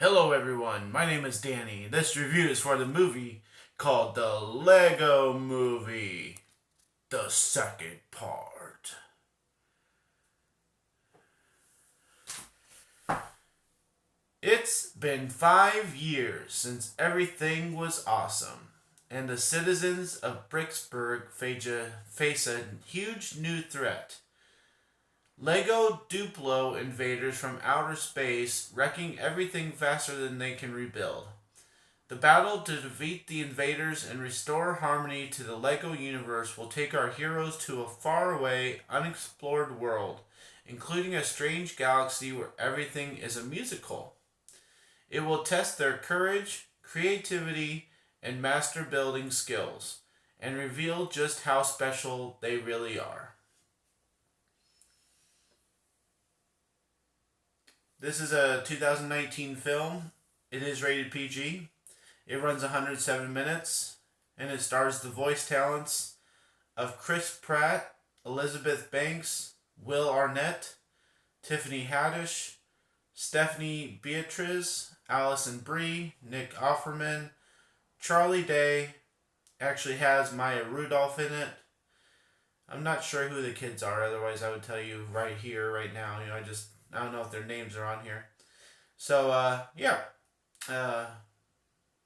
Hello everyone, my name is Danny. This review is for the movie called The Lego Movie, the second part. It's been 5 years since everything was awesome, and the citizens of Bricksburg face a huge new threat. Lego Duplo invaders from outer space, wrecking everything faster than they can rebuild. The battle to defeat the invaders and restore harmony to the LEGO universe will take our heroes to a faraway, unexplored world, including a strange galaxy where everything is a musical. It will test their courage, creativity, and master building skills, and reveal just how special they really are. This is a 2019 film. It is rated PG. It runs 107 minutes, and it stars the voice talents of Chris Pratt, Elizabeth Banks, Will Arnett, Tiffany Haddish, Stephanie Beatriz, Allison Brie, Nick Offerman, Charlie Day. Actually has Maya Rudolph in it. I'm not sure who the kids are, otherwise I would tell you right here, right now. I don't know if their names are on here. So, yeah. Uh,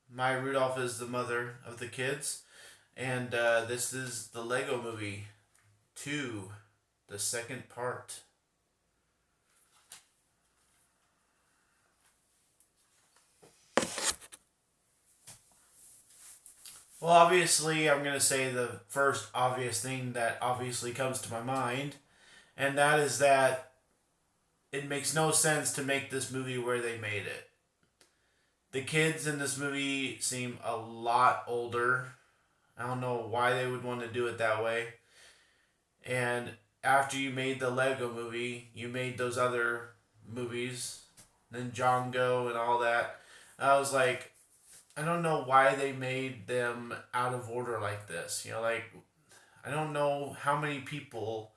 Maya Rudolph is the mother of the kids. And this is the Lego Movie 2, the second part. Well, obviously, I'm going to say the first obvious thing that obviously comes to my mind, and that is that it makes no sense to make this movie where they made it. The kids in this movie seem a lot older. I don't know why they would want to do it that way. And after you made the Lego movie, you made those other movies, then Django and all that. I was like, I don't know why they made them out of order like this. I don't know how many people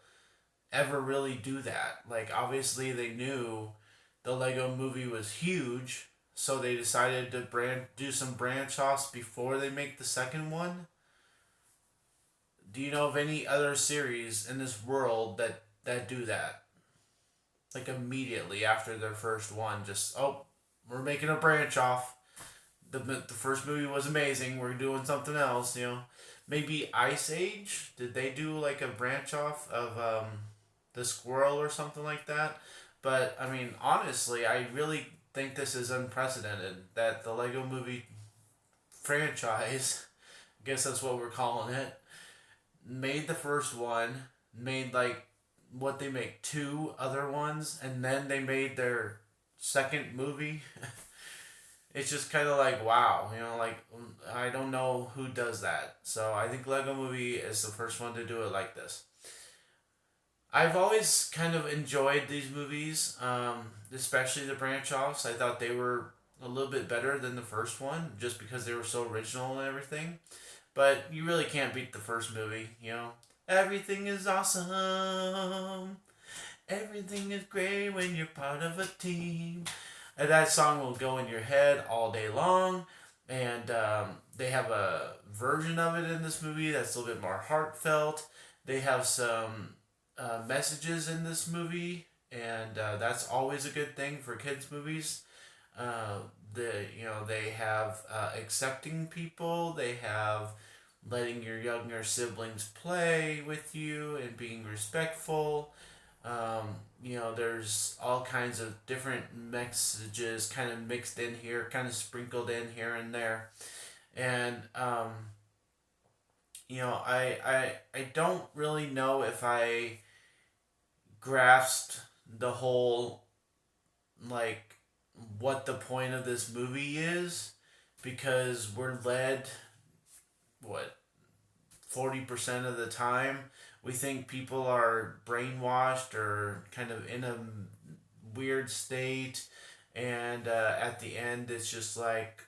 ever really do that. Like, obviously, they knew the Lego movie was huge, so they decided to do some branch offs before they make the second one. Do you know of any other series in this world that do that? Like immediately after their first one, just we're making a branch off. The first movie was amazing. We're doing something else. Maybe Ice Age. Did they do like a branch off of the squirrel or something like that? But I mean, honestly, I really think this is unprecedented that the Lego Movie franchise, I guess that's what we're calling it, made the first one, made like what they make two other ones, and then they made their second movie. It's just kind of like wow, I don't know who does that. So I think Lego Movie is the first one to do it like this. I've always kind of enjoyed these movies, especially the branch offs. I thought they were a little bit better than the first one, just because they were so original and everything. But you really can't beat the first movie. Everything is awesome. Everything is great when you're part of a team. And that song will go in your head all day long. And they have a version of it in this movie that's a little bit more heartfelt. They have some messages in this movie, and that's always a good thing for kids' movies. They have accepting people. They have letting your younger siblings play with you and being respectful. There's all kinds of different messages kind of mixed in here, kind of sprinkled in here and there. And, I don't really know if I grasped the whole, like, what the point of this movie is, because we're led, what, 40% of the time we think people are brainwashed or kind of in a weird state, and at the end it's just like,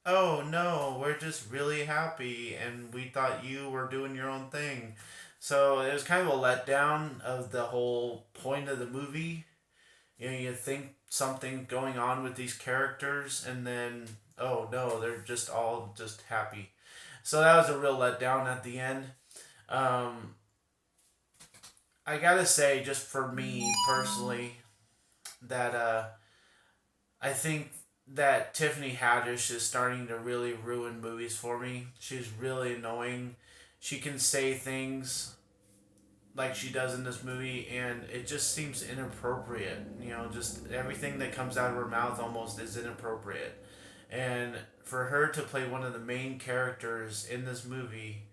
oh no, we're just really happy and we thought you were doing your own thing. So it was kind of a letdown of the whole point of the movie. You think something going on with these characters, and then oh no, they're just all just happy. So that was a real letdown at the end. Um, I gotta say, just for me personally, that I think that Tiffany Haddish is starting to really ruin movies for me. She's really annoying. She can say things like she does in this movie, and it just seems inappropriate. Just everything that comes out of her mouth almost is inappropriate. And for her to play one of the main characters in this movie,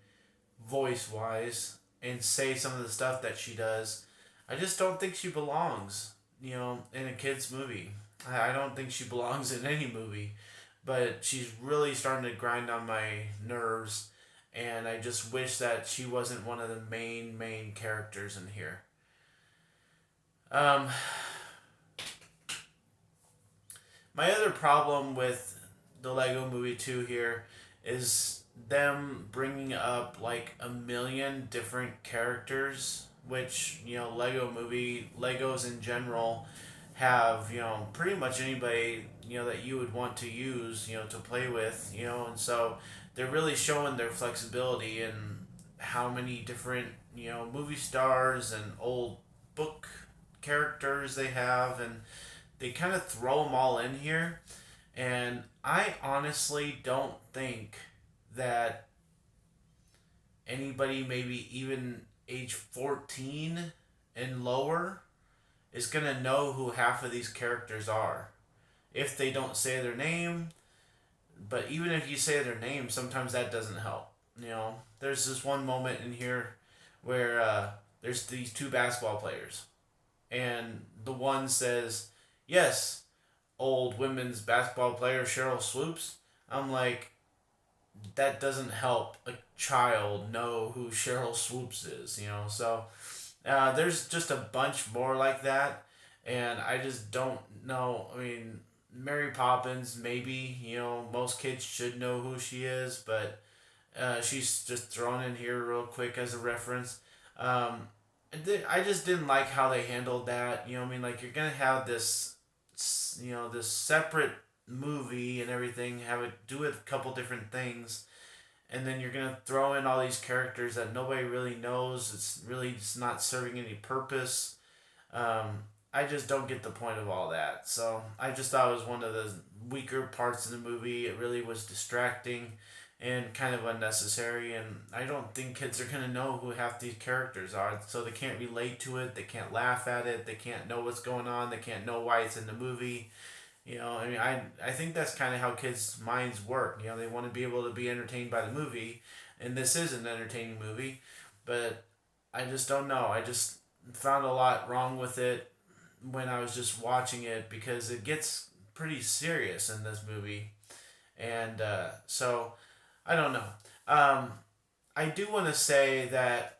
voice wise, and say some of the stuff that she does, I just don't think she belongs, in a kid's movie. I don't think she belongs in any movie, but she's really starting to grind on my nerves, and I just wish that she wasn't one of the main characters in here. Um, my other problem with the Lego Movie 2 here is them bringing up like a million different characters, which, Legos in general have, pretty much anybody, that you would want to use, to play with, and so they're really showing their flexibility in how many different, movie stars and old book characters they have, and they kind of throw them all in here. And I honestly don't think that anybody, maybe even age 14 and lower, is going to know who half of these characters are if they don't say their name. But even if you say their name, sometimes that doesn't help. There's this one moment in here where there's these two basketball players, and the one says, "Yes, old women's basketball player Cheryl Swoops." I'm like, that doesn't help a child know who Cheryl Swoops is, So there's just a bunch more like that, and I just don't know. I mean, Mary Poppins, maybe, most kids should know who she is, but she's just thrown in here real quick as a reference. I just didn't like how they handled that. I mean, like, you're going to have this separate movie and everything, have it do a couple different things, and then you're gonna throw in all these characters that nobody really knows. It's really just not serving any purpose. I just don't get the point of all that. So I just thought it was one of the weaker parts of the movie. It really was distracting and kind of unnecessary, and I don't think kids are gonna know who half these characters are, so they can't relate to it, they can't laugh at it, they can't know what's going on, they can't know why it's in the movie. I mean, I think that's kind of how kids' minds work. They want to be able to be entertained by the movie, and this is an entertaining movie, but I just don't know. I just found a lot wrong with it when I was just watching it, because it gets pretty serious in this movie, and so I don't know. I do want to say that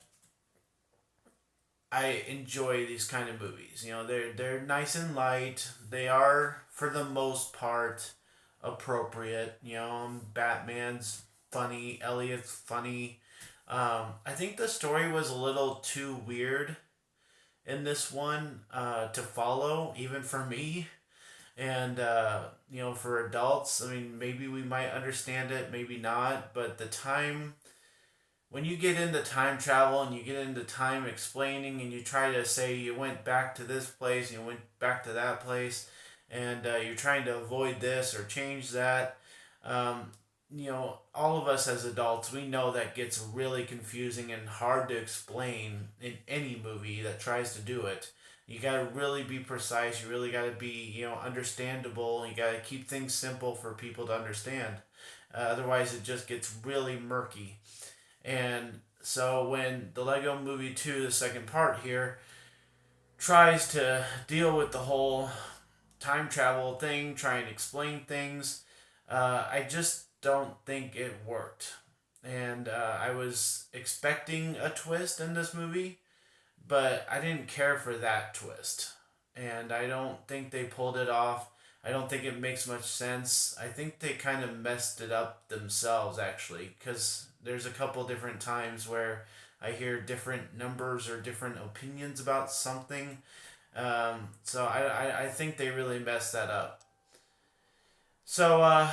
I enjoy these kind of movies. They're nice and light. They are, for the most part, appropriate. Batman's funny. Elliot's funny. I think the story was a little too weird in this one to follow, even for me. And for adults, I mean, maybe we might understand it, maybe not. But the time, when you get into time travel and you get into time explaining, and you try to say you went back to this place and you went back to that place, and you're trying to avoid this or change that, all of us as adults, we know that gets really confusing and hard to explain in any movie that tries to do it. You gotta really be precise. You really gotta be, understandable. You gotta keep things simple for people to understand. Otherwise, it just gets really murky. And so when the Lego Movie 2, the second part here, tries to deal with the whole time travel thing, try and explain things, I just don't think it worked. And I was expecting a twist in this movie, but I didn't care for that twist. And I don't think they pulled it off. I don't think it makes much sense. I think they kind of messed it up themselves, actually, because there's a couple different times where I hear different numbers or different opinions about something. So I think they really messed that up. So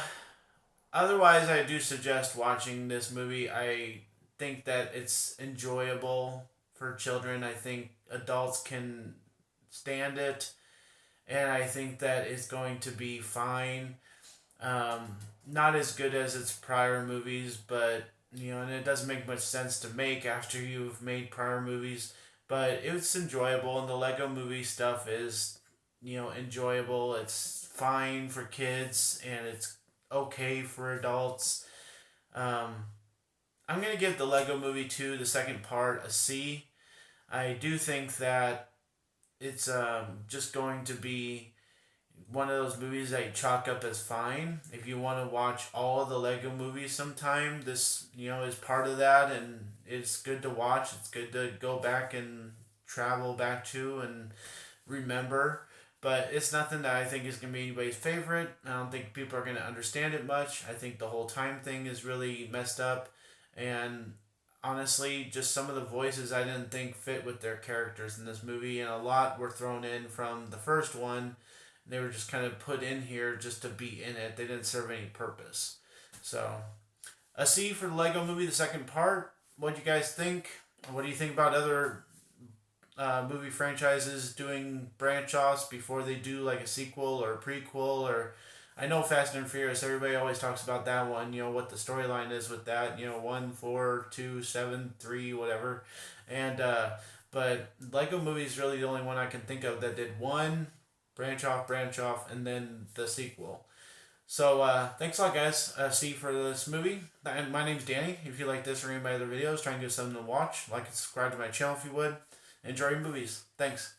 otherwise, I do suggest watching this movie. I think that it's enjoyable for children. I think adults can stand it, and I think that it's going to be fine. Um, Not as good as its prior movies, but and it doesn't make much sense to make after you've made prior movies. But it's enjoyable, and the Lego Movie stuff is, enjoyable. It's fine for kids, and it's okay for adults. Um, I'm gonna give the Lego Movie 2, the second part, a C. I do think that it's just going to be one of those movies that you chalk up as fine. If you want to watch all of the Lego movies sometime, this is part of that, and it's good to watch. It's good to go back and travel back to and remember. But it's nothing that I think is going to be anybody's favorite. I don't think people are going to understand it much. I think the whole time thing is really messed up. And honestly, just some of the voices I didn't think fit with their characters in this movie, and a lot were thrown in from the first one. They were just kind of put in here just to be in it. They didn't serve any purpose. So, a C for the Lego Movie, the second part. What do you guys think? What do you think about other movie franchises doing branch offs before they do like a sequel or a prequel? Or I know Fast and Furious. Everybody always talks about that one. What the storyline is with that. 1, 4, 2, 7, 3, whatever. And but Lego Movie is really the only one I can think of that did one branch off, and then the sequel. So thanks a lot, guys. See you for this movie. And my name's Danny. If you like this or any of my other videos, try and give something to watch. Like and subscribe to my channel if you would. Enjoy your movies. Thanks.